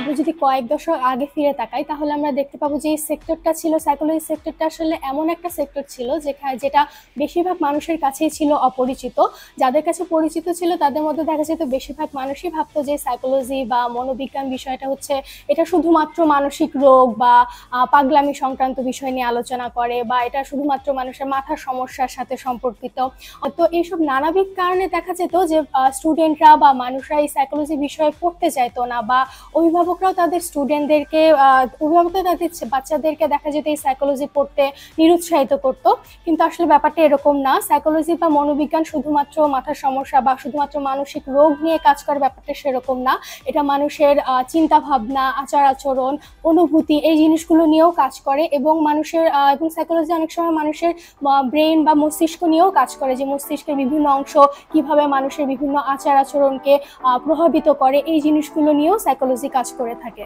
আমরা যদি কয়েক দশক আগে ফিরে তাকাই তাহলে আমরা দেখতে পাবো যে এই সেক্টরটা ছিল, সাইকোলজি সেক্টরটা আসলে এমন একটা সেক্টর ছিল যেটা বেশিরভাগ মানুষের কাছেই ছিল অপরিচিত। যাদের কাছে পরিচিত ছিল তাদের মধ্যে দেখা যেত বেশিরভাগ মানুষই ভাবতো যে সাইকোলজি বা মনোবিজ্ঞান বিষয়টা হচ্ছে এটা শুধুমাত্র মানসিক রোগ বা পাগলামি সংক্রান্ত বিষয় নিয়ে আলোচনা করে, বা এটা শুধুমাত্র মানুষের মাথার সমস্যার সাথে সম্পর্কিত। তো এইসব নানাবিধ কারণে দেখা যেত যে স্টুডেন্টরা বা মানুষরা এই সাইকোলজি বিষয়ে পড়তে চাইতো না, বা অভিভাবকরাও তাদের স্টুডেন্টদেরকে অভিভাবকরা তাদের বাচ্চাদেরকে দেখা যেত এই সাইকোলজি পড়তে নিরুৎসাহিত করতো। কিন্তু আসলে ব্যাপারটা এরকম না। সাইকোলজি বা মনোবিজ্ঞান শুধুমাত্র মাথার সমস্যা বা শুধুমাত্র মানসিক রোগ নিয়ে কাজ করে, ব্যাপারটা সেরকম না। এটা মানুষের চিন্তা ভাবনা, আচার আচরণ, অনুভূতি, এই জিনিসগুলো নিয়েও কাজ করে। এবং এবং সাইকোলজি অনেক সময় মানুষের ব্রেন বা মস্তিষ্ক নিয়েও কাজ করে, যে মস্তিষ্কের বিভিন্ন অংশ কিভাবে মানুষের বিভিন্ন আচার আচরণকে প্রভাবিত করে, এই জিনিসগুলো নিয়েও সাইকোলজি কাজ করে থাকে।